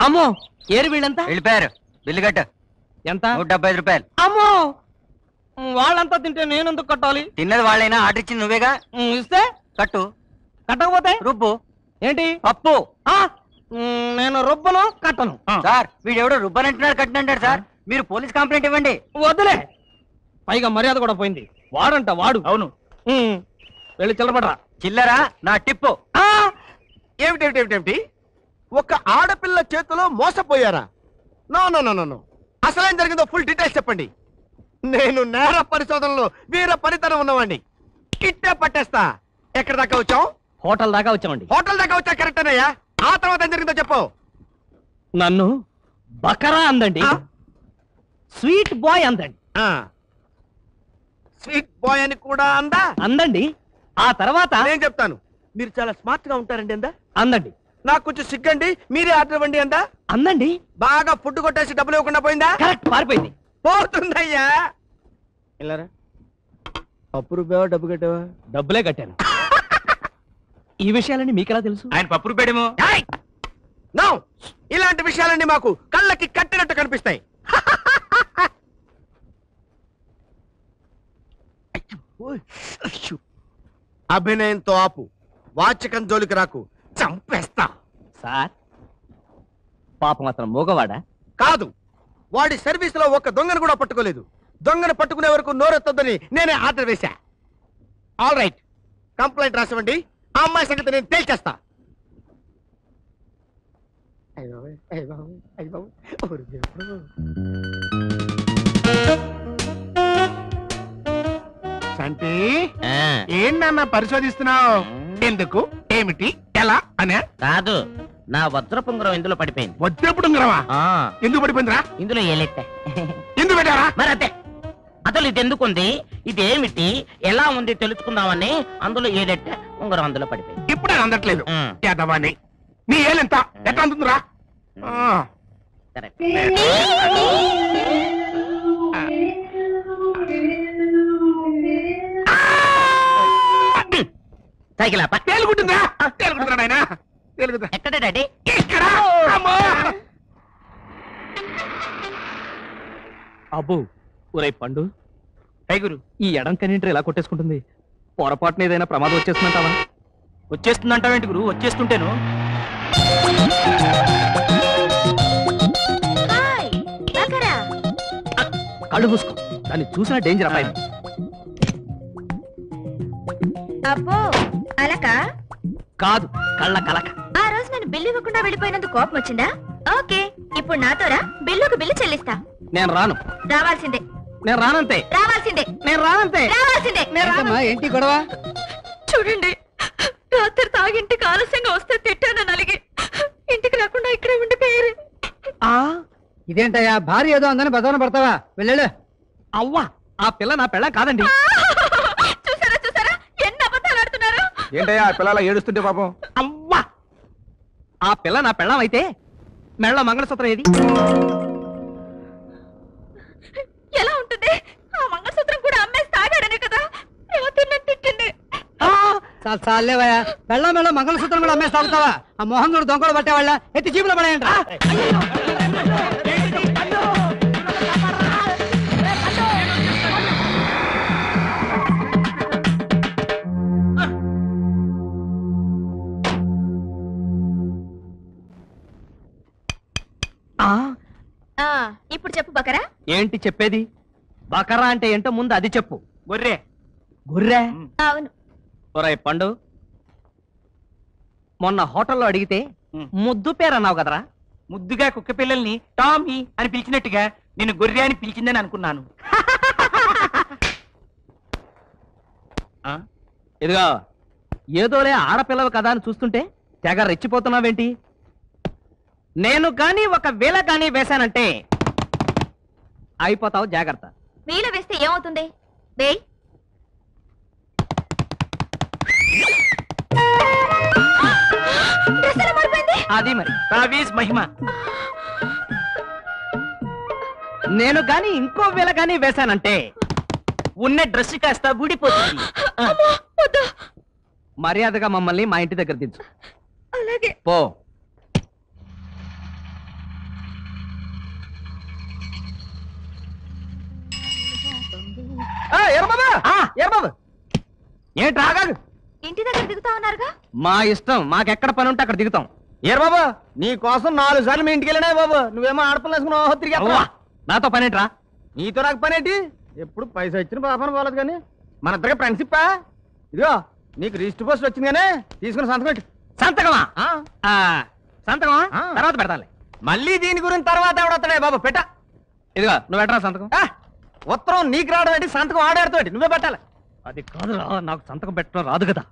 అమ్మో ఏరు వీళ్ళంతా వెళ్ళిపోయారు. బిల్లు కట్టు. ఎంత? 175 రూపాయలు. అమ్మో వాళ్ళంతా తింటే నేను ఎందుకు కట్టాలి? తిన్నది వాళ్ళైనా, ఆర్డర్ ఇచ్చింది నువ్వేగా. ఇస్తే కట్టు. కట్టకపోతే రుబ్బు. ఏంటి? పప్పు. నేను రుబ్బను, కట్టను. సార్ వీడెవడో రుబ్బనంటున్నాడు, కట్టినంటాడు సార్. మీరు పోలీస్ కంప్లైంట్ ఇవ్వండి. వద్దులే, పైగా మర్యాద కూడా పోయింది. వాడంట వాడు. అవును. వెళ్ళి చిల్లబడరా. చిల్లరా నా టిప్పు. ఏమిటి ఒక ఆడపిల్ల చేతిలో మోసపోయారా? No no no no no, అసలేం జరిగిందో ఫుల్ డీటెయిల్స్ చెప్పండి. నేను నేర పరిశోధనలో వీర పరితరం ఉన్నవాడిని. ఇట్టే పట్టేస్తా. ఎక్కడి దాకా వచ్చావు? హోటల్ దాకా వచ్చామండి. హోటల్ దాకా వచ్చా కరెక్ట్ అన్నయ్యా. ఆ తర్వాత ఏం జరిగిందో చెప్పు. నన్ను బకరా అందండి, స్వీట్ బాయ్ అందండి. స్వీట్ బాయ్ అని కూడా అందండి. ఆ తర్వాత నేను చెప్తాను, మీరు చాలా స్మార్ట్ గా ఉంటారండి అందండి. నాకు కొంచెం సిగ్గండి, మీరే ఆర్డర్ ఇవ్వండి అందండి. బాగా ఫుడ్ కొట్టేసి డబ్బులు ఇవ్వకుండా పోయిందా? కరెక్ట్, పారిపోయింది. పోతుందయ్యా. ఇలారా, పప్పు రూపాయవా డబ్బు కట్టావా? డబ్బులే కట్టాను. ఈ విషయాలన్నీ మీకెలా తెలుసు? ఆయన పప్పు రూపాయడేమో. నో, ఇలాంటి విషయాలన్నీ మాకు కళ్ళకి కట్టినట్టు కనిపిస్తాయి. అభినయంతో ఆపు, వాచకం జోలికి రాకు, చంపేస్తా. సార్ పాపం అతను మూగవాడా? కాదు, వాడి సర్వీస్ లో ఒక్క దొంగను కూడా పట్టుకోలేదు. దొంగను పట్టుకునే వరకు నోరెత్తొద్దని నేనే ఆర్డర్ వేశా. ఆల్ రైట్, కంప్లైంట్ రాసివ్వండి. ఆ అమ్మాయి సంగతి నేను తేల్చేస్తా. సంటి, ఏంటన్నా పరిశోధిస్తున్నావు? ఎందుకు, ఏమిటి, ఎలా అనే? కాదు, నా వజ్రపుంగరం ఇందులో పడిపోయింది. వజ్రపుంగరమా? ఎందుకు పడిపోయిందిరా? ఇందులో ఏలెట్టే. ఎందుకు పెట్టారా? మరి అదే అసలు ఇది ఎందుకుంది, ఇదేమిటి, ఎలా ఉంది తెలుసుకుందామని అందులో ఏలెట్టే ఉంగరం అందులో పడిపోయింది. ఇప్పుడే అందట్లేదు యాదవాణి. నీ ఏలెంత ఎట్లా అందుతుందిరా? సైకిల్ తేలుకుంటుందా? తేలుకుంటున్నా నాయనా, తేలుకుంటా. ఎక్కడ డాడీ? ఇక్కడ. అబ్బో, ఒరే పండు, టైగురు, ఈ ఎడం కనింటర్ ఇలా కొట్టేసుకుంటుంది. పొరపాటున ఏదైనా ప్రమాదం వచ్చేస్తుందంటావా? వచ్చేస్తుందంటావేంటి గురు? వచ్చేస్తుంటేను. కళ్ళు మూసుకో, దాన్ని చూసినా డేంజర్ అబ్బాయి. అబ్బో, అలక కాదు, కళ్ళ కలక. ఆ రోజు నేను బిల్లు ఇవ్వకుండా వెళ్ళిపోయినందుకు కోపం వచ్చిందా? ఓకే, ఇప్పుడు నాతోరా, బిల్లుకు బిల్లు చెల్లిస్తా. నేను రాను. రావాల్సిందే. నేను రానంతే. రావాల్సిందే. నేను రానంతే. రావాల్సిందే. ఏంటి గొడవ? చూడండి, రాత్రి తాగింటికి ఆలస్యంగా వస్తే తిట్టానని అలిగి ఇంటికి రాకుండా ఇక్కడే ఉండిపోయారు. ఇదేంటయ్యా, భార్య ఏదో అందని బజారున పడతావా? వెళ్ళాడు. అవ్వా, ఆ పిల్ల నా పెళ్ళ కాదండి. చూసారా చూసారా, ఎన్ని అబద్ధాలు ఆడుతున్నారు. ఏంటయ్యా పిల్లల ఏడుస్తుంటే పాపం? అవ్వా, ఆ పిల్ల నా పెళ్ళం అయితే మెళ్ళ మంగళసూత్రం ఏది? ఎలా ఉంటుంది? ఆ మంగళసూత్రం కూడా అమ్మేసి తాగాడనే కదా తిట్టింది. చాలేవయ్యా, మెళ్ళ మెళ్ళ మంగళసూత్రం కూడా అమ్మేసి తాగుతావా? ఆ మొహం కూడా దొంగలు పట్టేవాళ్ళ ఎత్తి జీబులో పడేయండి. ఇప్పుడు చెప్పు బకరా. ఏంటి చెప్పేది? బకరా అంటే ఏంటో ముందు అది చెప్పు. గొర్రె. గొర్రె? అవును. ఒరేయ్ పండు, మొన్న హోటల్లో అడిగితే ముద్దు పేరు అన్నావు కదరా? ముద్దుగా కుక్క పిల్లల్ని టామీ అని పిలిచినట్టుగా నేను గొర్రె అని పిలిచిందని అనుకున్నాను. ఇదిగో, ఏదోలే ఆడపిల్లవు కదా అని చూస్తుంటే తెగ రెచ్చిపోతున్నావేంటి? నేను కానీ ఒక వేళ కానీ వేశానంటే అయిపోతావు, జాగ్రత్త. వీల వేస్తే ఏమవుతుంది? వేయ్. అది మరి తావీజ్ మహిమ. నేను గాని ఇంకో వేళ గాని వేశానంటే ఉన్న డ్రెస్ కాస్త ఊడిపోతుంది. మర్యాదగా మమ్మల్ని మా ఇంటి దగ్గర దించు. అలాగే. పో. ఏ బాబు ఏంటి రాగాదు? ఇంటి దగ్గర దిగుతా ఉన్నారుగా. మా ఇష్టం, మాకెక్కడ పని ఉంటే అక్కడ దిగుతాం. ఏరు బాబు నీ కోసం 4 సార్లు మీ ఇంటికి వెళ్ళినా బాబు, నువ్వేమో ఆడపిల్ల వేసుకుని తిరిగి నాతో పనేంట్రా? నీతో నాకు పనేంటి? ఎప్పుడు పైసా ఇచ్చిన పాపన పోలేదు కానీ మన ఇద్దరికి ఫ్రెండ్షిప్పా? ఇదిగో నీకు రిజిస్టర్ పోస్ట్ వచ్చింది కానీ తీసుకుని సంతకం పెట్టు. సంతకమా? సంతకమా తర్వాత పెడతాలే. మళ్ళీ దీని గురించి తర్వాత ఎవడొస్తాడే బాబు పెట్ట. ఇదిగో నువ్వు పెట్టరా సంతకం. ఉత్తరం నీకు రావడం ఏంటి, సంతకం ఆడాడుతోటి నువ్వే పెట్టాలి. అది కాదురా, నాకు సంతకం పెట్టడం రాదు కదా.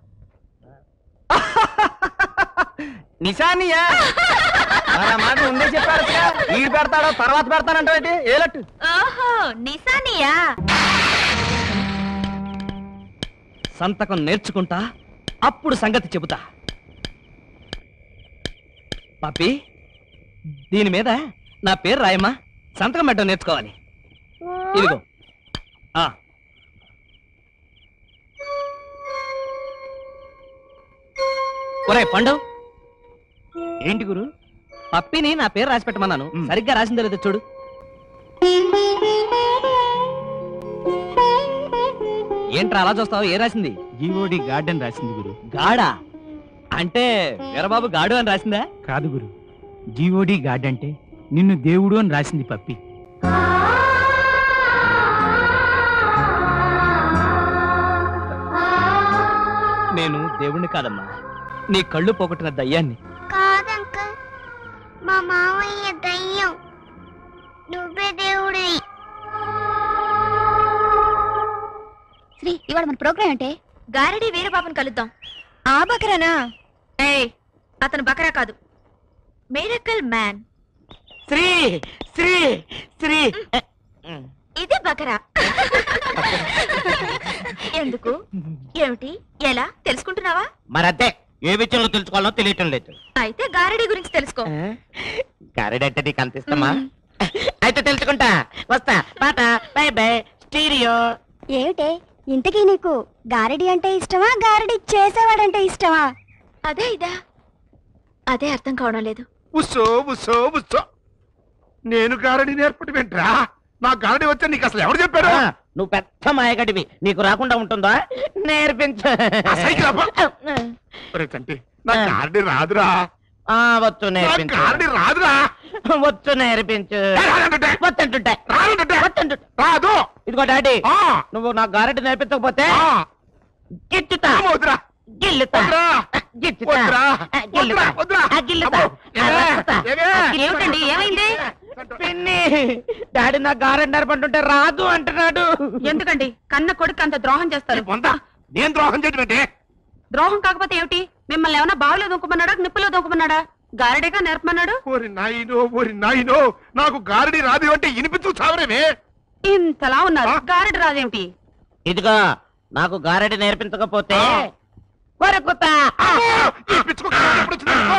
నిశానియా మాట ముందే చెప్పారు. వీడు పెడతాడో తర్వాత పెడతానంటే ఏలట్టు. ఓహో నిశానియా. సంతకం నేర్చుకుంటా, అప్పుడు సంగతి చెబుతా. పాపి దీని మీద నా పేరు రాయమ్మా, సంతకం పెట్టడం నేర్చుకోవాలి. ఇదిగో ఒరే పండు. ఏంటి గురు? పప్పిని నా పేరు రాసి పెట్టమన్నాను, సరిగ్గా రాసిందో లేదో చూడు. ఏంట్రా అలా చూస్తావు? ఏ రాసింది? జీఓడి గార్డెన్ రాసింది గురు. గాడా అంటే వీరబాబు గాడు అని రాసిందా? కాదు గురు, జీఓడి గార్డ్ అంటే నిన్ను దేవుడు అని రాసింది పప్పి. నేను దేవుణ్ణి కాదమ్మా, నీ కళ్ళు పోగొట్టిన దయ్యాన్ని. కాదంకల్, మా మావయ్య దయ్యం, నువ్వే దేవుడి. శ్రీ, ఇవాళ మన ప్రోగ్రామ్ అంటే గారడి వీరబాబుని కలుద్దాం. ఆ బకరానా? ఏయ్ అతను బకరా కాదు, మిరకల్ మ్యాన్. శ్రీ శ్రీ శ్రీ ఇది బకరా. ఎందుకు, ఏమిటి, ఎలా తెలుసుకుంటున్నావా? మరదే ఏ విషయంలో తెలుసుకోవాలో తెలియటం లేదు. అయితే గారడి గురించి తెలుసుకో. గారెడంటే నీకు అంత ఇష్టమా? అయితే తెలుసుకుంటా, వస్తా. పాట బై బై స్టీరియో. ఏమిటే ఇంతకీ నీకు గారడి అంటే ఇష్టమా, గారడి చేసేవాడంటే ఇష్టమా? అదే ఇదా, అదే అర్థం కావడం లేదు. ఉస్సో ఉస్సో ఉస్సో, నేను గారడి నేర్పటి వెంట్రా? నా గారడి వచ్చా నీకు అసలు ఎవరు చెప్పారు? నువ్వు పెద్ద మాయగడివి, నీకు రాకుండా ఉంటుందా? నేర్పించు. ఆ సైకిల్ అబ్బా. ఒరే తంటి, నా గారడి రాదురా. వచ్చు నా నేర్పించు. గారడి రాదురా. వచ్చు నేర్పించు. రాదంటుంటే. వద్దంటుంటే. రాదంటుంటే. వద్దంటుంటే. రాదు. ఇదిగో డాడీ, ఆ, నువ్వు నా గారెడ్డి నేర్పించకపోతే ఆ, గిచ్చుతా, వద్దురా. గిల్లుతా, వద్దురా. గిచ్చుతా, వద్దురా. గిల్లుతా, వద్దురా. గిల్లుతా, అబ్బో. రక్కుతా. ఏమే? ఏమిటండి, ఏమైంది? పిన్ని, డాడీ నా గారెడ్డి నేర్పంటుంటే రాదు అంటున్నాడు. ఎందుకండి కన్న కొడుకు అంత ద్రోహం చేస్తారు? పొందా, నేను ద్రోహం చేయటం ద్రోహం కాకపోతే ఏమిటి? మిమ్మల్ని ఏమన్నా బావిలో దూకుమన్నాడా, నిప్పులో దూకుమన్నాడా? గారడేగా నేర్పమన్నాడు. ఓరి నాయనో, నాకు గారడి రాదు అంటే వినిపించు చావరేమే. ఇంతలా ఉన్నారు, గారడి రాదేమిటి? ఇదిగో నాకు గారెడ్డి నేర్పించకపోతే కొరుకుతా. ఈ పిచ్చుకు ఎప్పుడు వచ్చిందో?